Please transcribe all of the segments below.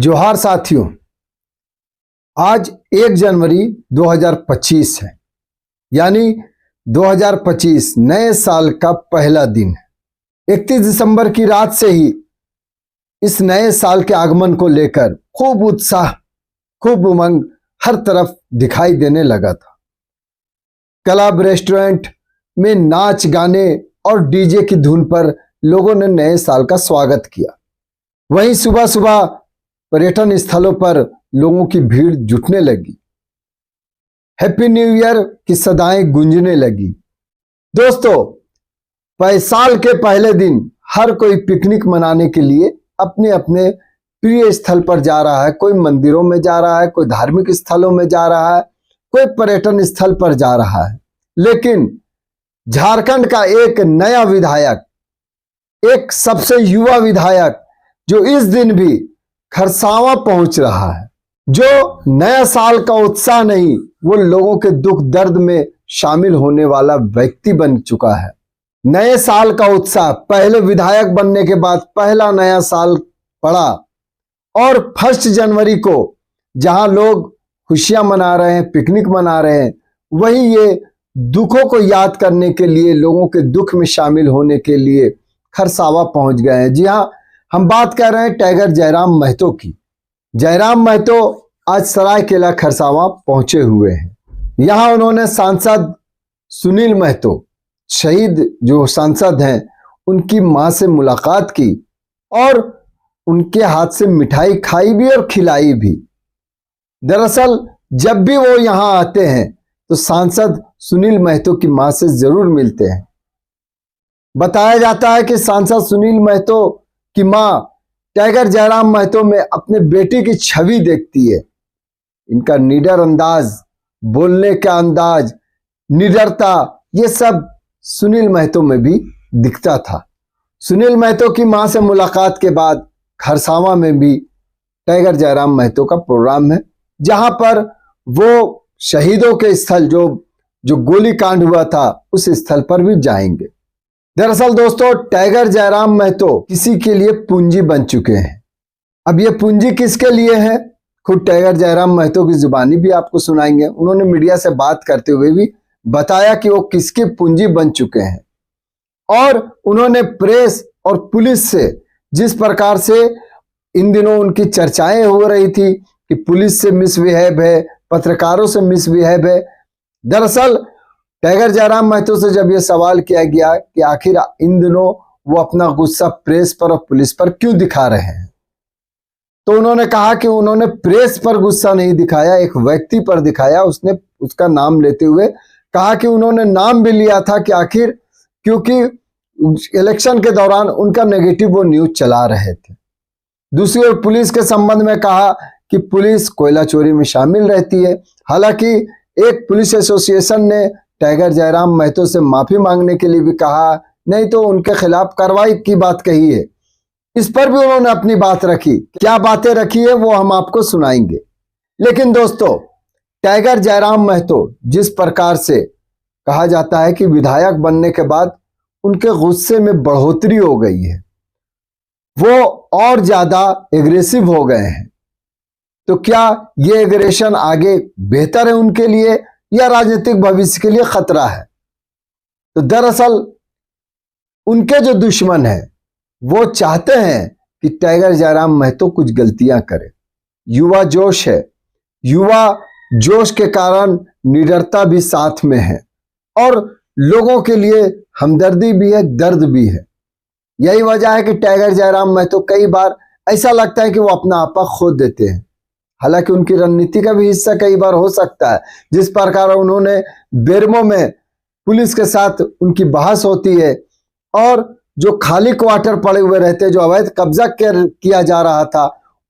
जोहार साथियों, आज 1 जनवरी 2025 है, यानी 2025 नए साल का पहला दिन है। 31 दिसंबर की रात से ही इस नए साल के आगमन को लेकर खूब उत्साह, खूब उमंग हर तरफ दिखाई देने लगा था। क्लब, रेस्टोरेंट में नाच गाने और डीजे की धुन पर लोगों ने नए साल का स्वागत किया। वहीं सुबह सुबह पर्यटन स्थलों पर लोगों की भीड़ जुटने लगी। हैप्पी न्यू ईयर की सदाएं गूंजने लगी। दोस्तों, साल के पहले दिन हर कोई पिकनिक मनाने के लिए अपने अपने प्रिय स्थल पर जा रहा है। कोई मंदिरों में जा रहा है, कोई धार्मिक स्थलों में जा रहा है, कोई पर्यटन स्थल पर जा रहा है। लेकिन झारखंड का एक नया विधायक, एक सबसे युवा विधायक जो इस दिन भी खरसावां पहुंच रहा है, जो नया साल का उत्साह नहीं, वो लोगों के दुख दर्द में शामिल होने वाला व्यक्ति बन चुका है। नए साल का उत्साह, पहले विधायक बनने के बाद पहला नया साल पड़ा और 1 जनवरी को जहां लोग खुशियां मना रहे हैं, पिकनिक मना रहे हैं, वहीं ये दुखों को याद करने के लिए, लोगों के दुख में शामिल होने के लिए खरसावां पहुंच गए हैं। जी हाँ, हम बात कर रहे हैं टाइगर जयराम महतो की। जयराम महतो आज सरायकेला खरसावां पहुंचे हुए हैं। यहां उन्होंने सांसद सुनील महतो, शहीद जो सांसद हैं, उनकी मां से मुलाकात की और उनके हाथ से मिठाई खाई भी और खिलाई भी। दरअसल जब भी वो यहां आते हैं तो सांसद सुनील महतो की मां से जरूर मिलते हैं। बताया जाता है कि सांसद सुनील महतो की मां टाइगर जयराम महतो में अपने बेटी की छवि देखती है। इनका निडर अंदाज, बोलने का अंदाज, निडरता, ये सब सुनील महतो में भी दिखता था। सुनील महतो की मां से मुलाकात के बाद खरसावां में भी टाइगर जयराम महतो का प्रोग्राम है, जहां पर वो शहीदों के स्थल जो गोली कांड हुआ था उस स्थल पर भी जाएंगे। दरअसल दोस्तों, टाइगर जयराम महतो किसी के लिए पूंजी बन चुके हैं। अब ये पूंजी किसके लिए है, खुद टाइगर जयराम महतो की जुबानी भी आपको सुनाएंगे। उन्होंने मीडिया से बात करते हुए भी बताया कि वो किसकी पूंजी बन चुके हैं, और उन्होंने प्रेस और पुलिस से जिस प्रकार से इन दिनों उनकी चर्चाएं हो रही थी कि पुलिस से मिसबिहेव है, पत्रकारों से मिसबिहेव है। दरअसल टाइगर जयराम महतो से जब यह सवाल किया गया कि आखिर इन दिनों वो अपना गुस्सा प्रेस पर और पुलिस पर क्यों दिखा रहे हैं, तो उन्होंने कहा कि उन्होंने प्रेस पर गुस्सा नहीं दिखाया, एक व्यक्ति पर दिखाया। उसने उसका नाम लेते हुए कहा कि उन्होंने नाम भी लिया था कि आखिर क्योंकि इलेक्शन के दौरान उनका नेगेटिव वो न्यूज चला रहे थे। दूसरी ओर पुलिस के संबंध में कहा कि पुलिस कोयला चोरी में शामिल रहती है। हालांकि एक पुलिस एसोसिएशन ने टाइगर जयराम महतो से माफी मांगने के लिए भी कहा, नहीं तो उनके खिलाफ कार्रवाई की बात कही है। इस पर भी उन्होंने अपनी बात रखी। क्या बातें रखी है वो हम आपको सुनाएंगे। लेकिन दोस्तों, टाइगर जयराम महतो जिस प्रकार से कहा जाता है कि विधायक बनने के बाद उनके गुस्से में बढ़ोतरी हो गई है, वो और ज्यादा एग्रेसिव हो गए हैं, तो क्या ये एग्रेशन आगे बेहतर है उनके लिए या राजनीतिक भविष्य के लिए खतरा है? तो दरअसल उनके जो दुश्मन है वो चाहते हैं कि टाइगर जयराम महतो कुछ गलतियां करे। युवा जोश है, युवा जोश के कारण निडरता भी साथ में है और लोगों के लिए हमदर्दी भी है, दर्द भी है। यही वजह है कि टाइगर जयराम महतो कई बार ऐसा लगता है कि वो अपना आपा खो देते हैं। हालांकि उनकी रणनीति का भी हिस्सा कई बार हो सकता है। जिस प्रकार उन्होंने बेरमो में पुलिस के साथ उनकी बहस होती है और जो खाली क्वार्टर पड़े हुए रहते, जो अवैध कब्जा किया जा रहा था,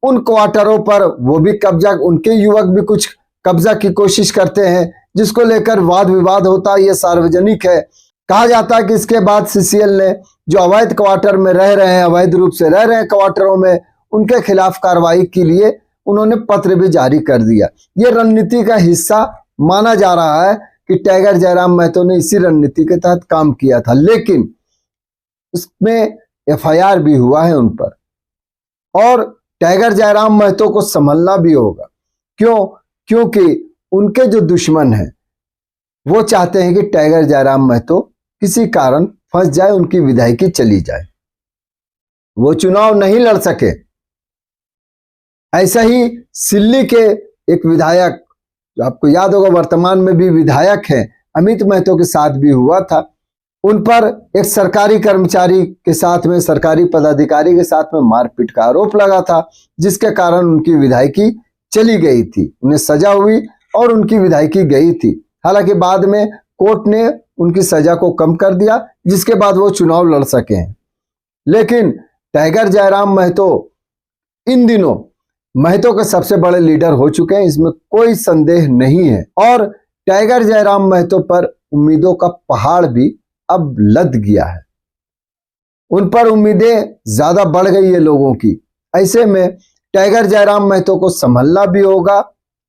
उन क्वार्टरों पर वो भी कब्जा, उनके युवक भी कुछ कब्जा की कोशिश करते हैं, जिसको लेकर वाद विवाद होता है। ये सार्वजनिक है। कहा जाता है कि इसके बाद सीसीएल ने जो अवैध क्वार्टर में रह रहे हैं, अवैध रूप से रह रहे हैं क्वार्टरों में, उनके खिलाफ कार्रवाई के लिए उन्होंने पत्र भी जारी कर दिया। ये रणनीति का हिस्सा माना जा रहा है कि टाइगर जयराम महतो ने इसी रणनीति के तहत काम किया था। लेकिन उसमें एफआईआर भी हुआ है उन पर, और टाइगर जयराम महतो को संभलना भी होगा। क्यों? क्योंकि उनके जो दुश्मन हैं वो चाहते हैं कि टाइगर जयराम महतो किसी कारण फंस जाए, उनकी विधायकी चली जाए, वो चुनाव नहीं लड़ सके। ऐसा ही सिल्ली के एक विधायक, जो आपको याद होगा वर्तमान में भी विधायक हैं, अमित महतो के साथ भी हुआ था। उन पर एक सरकारी कर्मचारी के साथ में, सरकारी पदाधिकारी के साथ में मारपीट का आरोप लगा था, जिसके कारण उनकी विधायकी चली गई थी, उन्हें सजा हुई और उनकी विधायकी गई थी। हालांकि बाद में कोर्ट ने उनकी सजा को कम कर दिया, जिसके बाद वो चुनाव लड़ सके हैं। लेकिन टाइगर जयराम महतो इन दिनों महतो के सबसे बड़े लीडर हो चुके हैं, इसमें कोई संदेह नहीं है। और टाइगर जयराम महतो पर उम्मीदों का पहाड़ भी अब लद गया है, उन पर उम्मीदें ज्यादा बढ़ गई है लोगों की। ऐसे में टाइगर जयराम महतो को संभलना भी होगा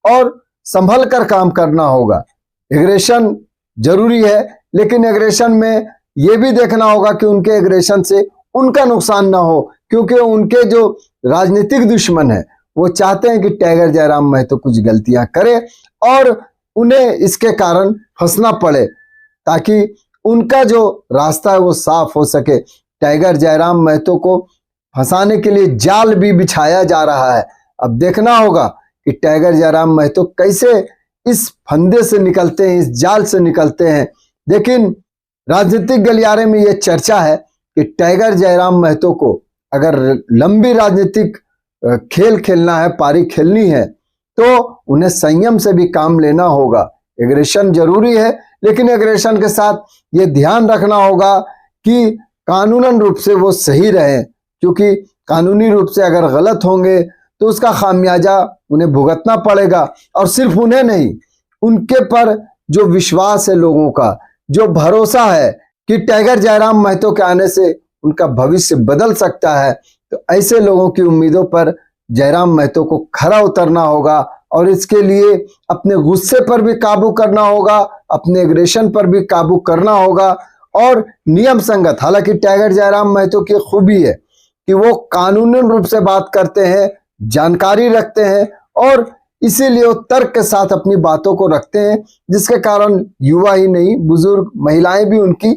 और संभल कर काम करना होगा। एग्रेशन जरूरी है, लेकिन एग्रेशन में यह भी देखना होगा कि उनके एग्रेशन से उनका नुकसान ना हो, क्योंकि उनके जो राजनीतिक दुश्मन है वो चाहते हैं कि टाइगर जयराम महतो कुछ गलतियां करे और उन्हें इसके कारण फंसना पड़े, ताकि उनका जो रास्ता है वो साफ हो सके। टाइगर जयराम महतो को फंसाने के लिए जाल भी बिछाया जा रहा है। अब देखना होगा कि टाइगर जयराम महतो कैसे इस फंदे से निकलते हैं, इस जाल से निकलते हैं। लेकिन राजनीतिक गलियारे में यह चर्चा है कि टाइगर जयराम महतो को अगर लंबी राजनीतिक खेल खेलना है, पारी खेलनी है, तो उन्हें संयम से भी काम लेना होगा। एग्रेशन जरूरी है, लेकिन एग्रेशन के साथ ये ध्यान रखना होगा कि कानूनन रूप से वो सही रहे, क्योंकि कानूनी रूप से अगर गलत होंगे तो उसका खामियाजा उन्हें भुगतना पड़ेगा। और सिर्फ उन्हें नहीं, उनके पर जो विश्वास है लोगों का, जो भरोसा है कि टाइगर जयराम महतो के आने से उनका भविष्य बदल सकता है, तो ऐसे लोगों की उम्मीदों पर जयराम महतो को खरा उतरना होगा। और इसके लिए अपने गुस्से पर भी काबू करना होगा, अपने एग्रेशन पर भी काबू करना होगा और नियम संगत। हालांकि टाइगर जयराम महतो की खूबी है कि वो कानूनी रूप से बात करते हैं, जानकारी रखते हैं और इसीलिए वो तर्क के साथ अपनी बातों को रखते हैं, जिसके कारण युवा ही नहीं, बुजुर्ग महिलाएं भी उनकी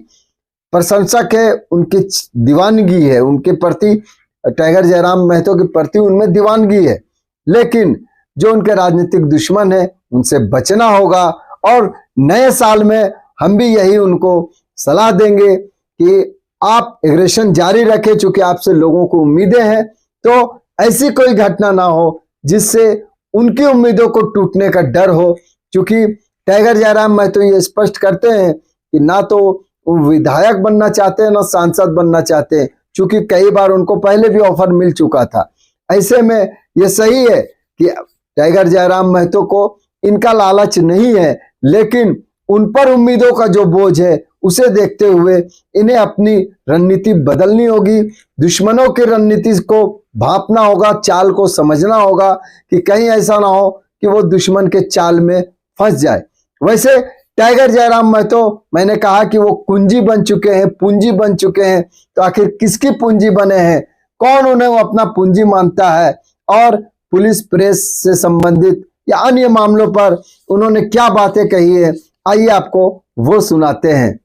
प्रशंसक है, उनकी दीवानगी है, उनके प्रति, टाइगर जयराम महतो के प्रति उनमें दीवानगी है। लेकिन जो उनके राजनीतिक दुश्मन है उनसे बचना होगा। और नए साल में हम भी यही उनको सलाह देंगे कि आप एग्रेशन जारी रखें, चूंकि आपसे लोगों को उम्मीदें हैं, तो ऐसी कोई घटना ना हो जिससे उनकी उम्मीदों को टूटने का डर हो। क्योंकि टाइगर जयराम महतो ये स्पष्ट करते हैं कि ना तो वो विधायक बनना चाहते हैं, ना सांसद बनना चाहते हैं, चूंकि कई बार उनको पहले भी ऑफर मिल चुका था। ऐसे में ये सही है कि टाइगर जयराम महतो को इनका लालच नहीं है, लेकिन उन पर उम्मीदों का जो बोझ है उसे देखते हुए इन्हें अपनी रणनीति बदलनी होगी। दुश्मनों की रणनीति को भांपना होगा, चाल को समझना होगा कि कहीं ऐसा ना हो कि वो दुश्मन के चाल में फंस जाए। वैसे टाइगर जयराम महतो, मैंने कहा कि वो कुंजी बन चुके हैं, पूंजी बन चुके हैं, तो आखिर किसकी पूंजी बने हैं, कौन उन्हें वो अपना पूंजी मानता है और पुलिस प्रेस से संबंधित या अन्य मामलों पर उन्होंने क्या बातें कही है, आइए आपको वो सुनाते हैं।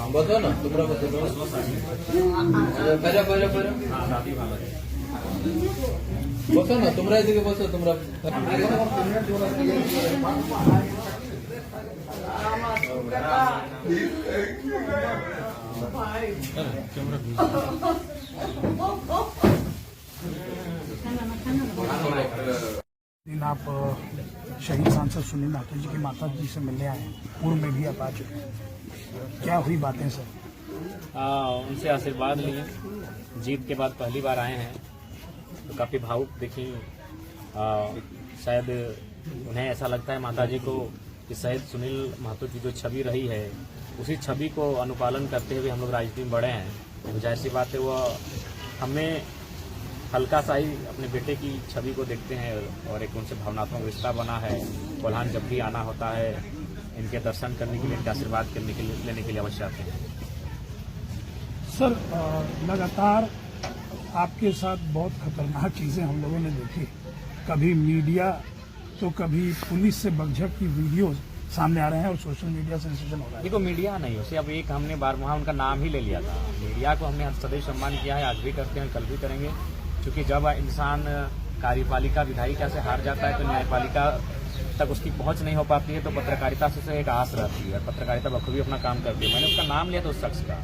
बसो ना तुमरा बसो बसो ना तुमरा इधर बसो तुमरा दिन आप शहीद सांसद सुनील महतो जी की माता जी से मिलने आए हैं, पूर्व में भी आप आ चुके हैं, क्या हुई बातें सर? उनसे आशीर्वाद लिए, जीत के बाद पहली बार आए हैं तो काफ़ी भावुक दिखी। शायद उन्हें ऐसा लगता है माता जी को कि शहीद सुनील महतो की जो छवि रही है उसी छवि को अनुपालन करते हुए हम लोग राजनीति में बढ़े हैं। तो जाहिर सी बात है वो हमें हल्का सा ही अपने बेटे की छवि को देखते हैं और एक उनसे भावनात्मक रिश्ता बना है। कोल्हान जब भी आना होता है इनके दर्शन करने के लिए, इनके आशीर्वाद करने के लिए, लेने के लिए अवश्य आते हैं। सर लगातार आपके साथ बहुत खतरनाक चीज़ें हम लोगों ने देखी, कभी मीडिया तो कभी पुलिस से बकझक की वीडियोस सामने आ रहे हैं और सोशल मीडिया सेंसेशन हो रहा है। देखो मीडिया नहीं उसे अब एक हमने बार वहाँ उनका नाम ही ले लिया था। मीडिया को हमने सदैव सम्मान किया है, आज भी करते हैं, कल भी करेंगे, क्योंकि जब इंसान कार्यपालिका विधायिका से हार जाता है तो न्यायपालिका तक उसकी पहुंच नहीं हो पाती है, तो पत्रकारिता से उसे एक आस रहती है और पत्रकारिता बखूबी अपना काम करती है। मैंने उसका नाम लिया था उस शख्स का,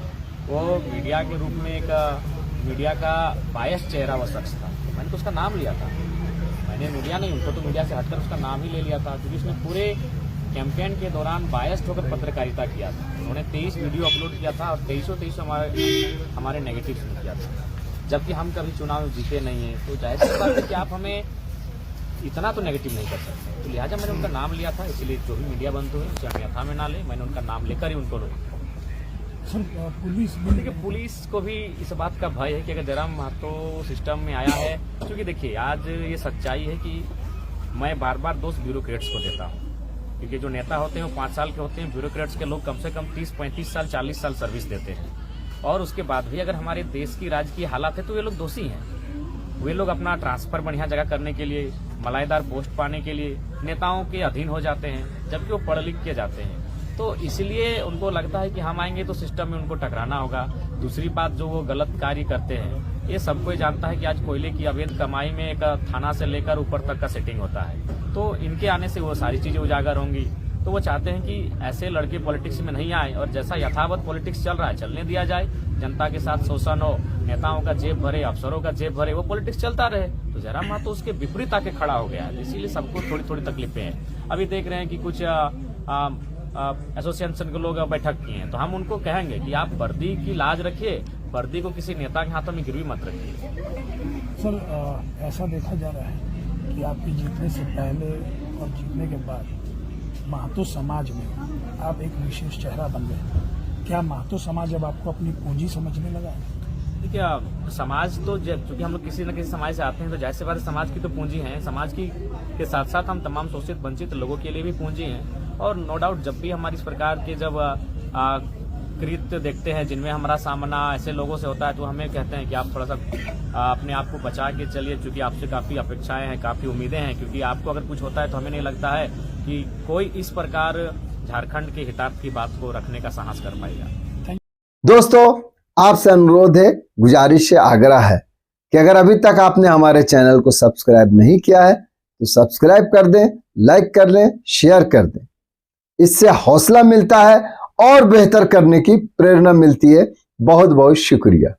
वो मीडिया के रूप में एक मीडिया का बायस चेहरा वो शख्स था, तो मैंने तो उसका नाम लिया था। मैंने मीडिया नहीं, उनको तो मीडिया से हटकर उसका नाम ही ले लिया था, क्योंकि उसने पूरे कैंपेन के दौरान बायस्ड होकर पत्रकारिता किया था। उन्होंने 23 वीडियो अपलोड किया था और 23 हमारे नेगेटिव किया था, जबकि हम कभी चुनाव जीते नहीं है। तो जाहिर सी बात है कि आप हमें इतना तो नेगेटिव नहीं कर सकते, तो लिहाजा मैंने उनका नाम लिया था। इसलिए जो भी मीडिया बंधु है उसे हम यथा में ना ले, मैंने उनका नाम लेकर ही उनको रोका। सर पुलिस देखिए पुलिस को भी इस बात का भय है कि अगर जयराम महतो सिस्टम में आया है, क्योंकि देखिए आज ये सच्चाई है कि मैं बार बार दोष ब्यूरोक्रेट्स को देता हूँ, क्योंकि जो नेता होते हैं वो 5 साल के होते हैं, ब्यूरोक्रेट्स के लोग कम से कम 30-35 साल 40 साल सर्विस देते हैं, और उसके बाद भी अगर हमारे देश की राज्य की हालत है तो वे लोग दोषी हैं। वे लोग अपना ट्रांसफर बढ़िया जगह करने के लिए, मलाईदार पोस्ट पाने के लिए नेताओं के अधीन हो जाते हैं, जबकि वो पढ़ लिख के जाते हैं। तो इसलिए उनको लगता है कि हम आएंगे तो सिस्टम में उनको टकराना होगा। दूसरी बात, जो वो गलत कार्य करते हैं, ये सबको ही जानता है कि आज कोयले की अवैध कमाई में एक थाना से लेकर ऊपर तक का सेटिंग होता है, तो इनके आने से वो सारी चीजें उजागर होंगी। तो वो चाहते हैं कि ऐसे लड़के पॉलिटिक्स में नहीं आए और जैसा यथावत पॉलिटिक्स चल रहा है चलने दिया जाए, जनता के साथ शोषण हो, नेताओं का जेब भरे, अफसरों का जेब भरे, वो पॉलिटिक्स चलता रहे। तो जयराम महतो उसके विपरीत आके खड़ा हो गया है, इसीलिए सबको थोड़ी थोड़ी तकलीफें हैं। अभी देख रहे हैं कि कुछ एसोसिएशन के लोग बैठक किए हैं, तो हम उनको कहेंगे कि आप वर्दी की लाज रखिए, वर्दी को किसी नेता के हाथों में गिरवी मत रखिए। सर ऐसा देखा जा रहा है कि आपके जीतने से पहले और जीतने के बाद महतो समाज में आप एक विशेष चेहरा बन गए। क्या महतो समाज अब आपको अपनी पूंजी समझने लगा है? देखिए समाज तो चूंकि हम लोग किसी न किसी समाज से आते हैं, तो जाहिर सी बात है समाज की तो पूंजी है, समाज की के साथ साथ हम तमाम शोषित वंचित लोगों के लिए भी पूंजी हैं। और नो डाउट जब भी हमारी इस प्रकार के जब कृत्य देखते हैं जिनमें हमारा सामना ऐसे लोगों से होता है, तो हमें कहते हैं कि आप थोड़ा सा अपने आप को बचा के चलिए, क्योंकि आपसे काफी अपेक्षाएं हैं, काफी उम्मीदें हैं, क्योंकि आपको अगर कुछ होता है तो हमें नहीं लगता है कि कोई इस प्रकार झारखंड के हितार्थ की बात को रखने का साहस कर पाएगा। दोस्तों, आपसे अनुरोध है, गुजारिश है, आग्रह है कि अगर अभी तक आपने हमारे चैनल को सब्सक्राइब नहीं किया है तो सब्सक्राइब कर दें, लाइक कर लें, शेयर कर दें। इससे हौसला मिलता है और बेहतर करने की प्रेरणा मिलती है। बहुत बहुत शुक्रिया।